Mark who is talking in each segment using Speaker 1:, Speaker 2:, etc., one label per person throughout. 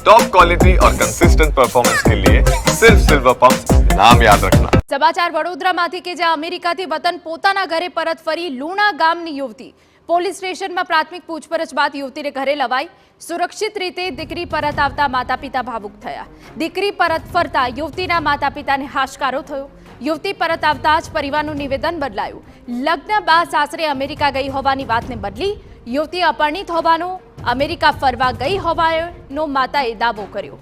Speaker 1: Top quality और consistent performance के लिए सिर्फ सिल्वर पंप नाम याद रखना।
Speaker 2: સમાચાર વડોદરામાંથી કે જ્યાં અમેરિકાથી વતન પોતાના ઘરે પરત ફરી લુણા ગામની યુવતી પોલીસ સ્ટેશનમાં પ્રાથમિક પૂછપરછ બાદ યુવતીને ઘરે લવાઈ સુરક્ષિત રીતે દીકરી પરત આવતા માતા પિતા ભાવુક થયા। દીકરી પરત ફરતા યુવતીના માતા પિતાને હાશકારો થયો। યુવતી પરત આવતા જ પરિવારનું નિવેદન બદલાયું। લગ્ન બાદ સાસરે અમેરિકા ગઈ હોવાની વાતને બદલી યુવતી અપરિણિત હોવાનો, અમેરિકા ફરવા ગઈ હોવાનો માતાએ દાવો કર્યો।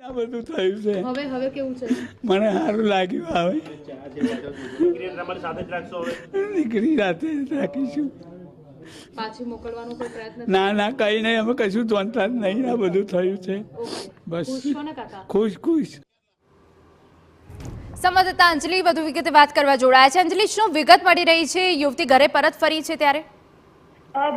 Speaker 3: આ બધું થયું છે।
Speaker 2: હવે કેવું છે?
Speaker 3: મને સારું લાગ્યું। હવે દીકરી સાથે રાખીશું।
Speaker 2: પાછી મોકલવાનો કોઈ પ્રયત્ન?
Speaker 3: ના ના, કઈ નહીં, અમે કશું જોનતા જ નહીં। આ બધું થયું છે, બસ ખુશ।
Speaker 2: સંવાદદાતા અંજલિ વધુ વિગતે વાત કરવા જોડાયા છે। અંજલિ, શું વિગત મળી રહી છે? યુવતી ઘરે પરત ફરી છે ત્યારે?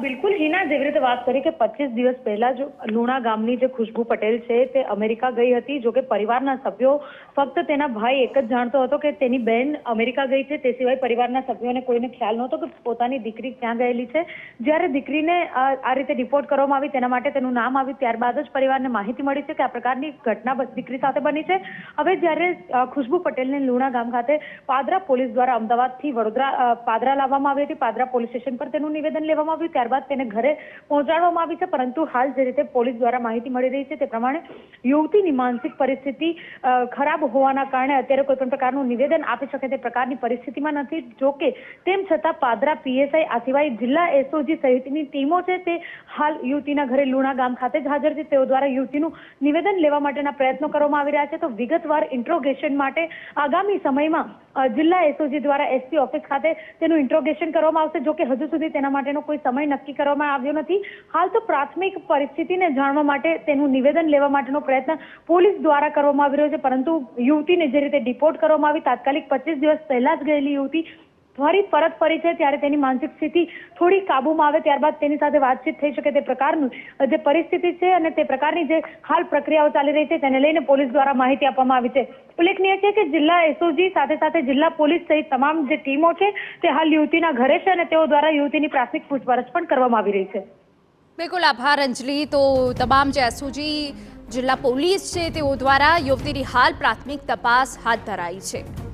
Speaker 4: બિલકુલ હિના, જેવી રીતે વાત કરી કે 25 દિવસ પહેલા જો લુણા ગામની જે ખુશ્બુ પટેલ છે તે અમેરિકા ગઈ હતી। જો કે પરિવારના સભ્યો ફક્ત તેના ભાઈ એક જ જાણતો હતો કે તેની બહેન અમેરિકા ગઈ છે, તે સિવાય પરિવારના સભ્યોને કોઈને ખ્યાલ નહોતો કે પોતાની દીકરી ક્યાં ગયેલી છે। જ્યારે દીકરીને આ રીતે રિપોર્ટ કરવામાં આવી, તેના માટે તેનું નામ આવ્યું, ત્યારબાદ જ પરિવારને માહિતી મળી છે કે આ પ્રકારની ઘટના દીકરી સાથે બની છે। હવે જ્યારે ખુશ્બુ પટેલને લુણા ગામ ખાતે પાદરા પોલીસ દ્વારા અમદાવાદથી વડોદરા પાદરા લાવવામાં આવી હતી, પાદરા પોલીસ સ્ટેશન પર તેનું નિવેદન લેવામાં આવ્યું, ત્યારબાદ તેને ઘરે પહોંચાડવામાં આવી છે। પરંતુ હાલ જે રીતે પોલીસ દ્વારા માહિતી મળી રહી છે તે પ્રમાણે યુવતીની માનસિક પરિસ્થિતિ ખરાબ હોવાના કારણે અત્યારે કોઈ પણ પ્રકારનું નિવેદન આપી શકે તે પ્રકારની પરિસ્થિતિમાં નથી। જો કે તેમ છતાં પાદરા પીએસઆઈ આ સિવાય જિલ્લા એસઓજી સહિતની ટીમો છે તે હાલ યુવતીના ઘરે લુણા ગામ ખાતે જ હાજર છે। તેઓ દ્વારા યુવતીનું નિવેદન લેવા માટેના પ્રયત્નો કરવામાં આવી રહ્યા છે। તો વિગતવાર ઇન્ટ્રોગેશન માટે આગામી સમયમાં જિલ્લા એસઓજી દ્વારા એસપી ઓફિસ ખાતે તેનું ઇન્ટ્રોગેશન કરવામાં આવશે। જો કે હજુ સુધી તેના માટેનો કોઈ સમય નક્કી કરવામાં આવ્યો નથી। હાલ તો પ્રાથમિક પરિસ્થિતિને જાણવા માટે તેનું નિવેદન લેવા માટેનો પ્રયત્ન પોલીસ દ્વારા કરવામાં આવી રહ્યો છે। પરંતુ યુવતીને જે રીતે ડિપોર્ટ કરવામાં આવી, તાત્કાલિક 25 દિવસ પહેલા જ ગયેલી યુવતી ફરી પરત ફરી છે, ત્યારે તેની માનસિક સ્થિતિ થોડી કાબુમાં આવે ત્યારબાદ તેની સાથે વાતચીત થઈ શકે તે પ્રકારનું જે પરિસ્થિતિ છે અને તે પ્રકારની જે હાલ પ્રક્રિયાઓ ચાલી રહી છે તેને લઈને પોલીસ દ્વારા માહિતી આપવામાં આવી છે। ઉલ્લેખનીય છે કે જિલ્લા એસઓજી સાથે સાથે જિલ્લા પોલીસ સહિત તમામ જે ટીમો છે તે હાલ યુવતીના ઘરે છે અને તેઓ દ્વારા યુવતીની પ્રાથમિક પૂછપરછ પણ કરવામાં આવી રહી છે।
Speaker 2: બિલકુલ આભાર અંજલિ। તો તમામ જે એસઓજી જિલ્લા પોલીસ છે તેઓ દ્વારા યુવતીની હાલ પ્રાથમિક તપાસ હાથ ધરાઈ છે।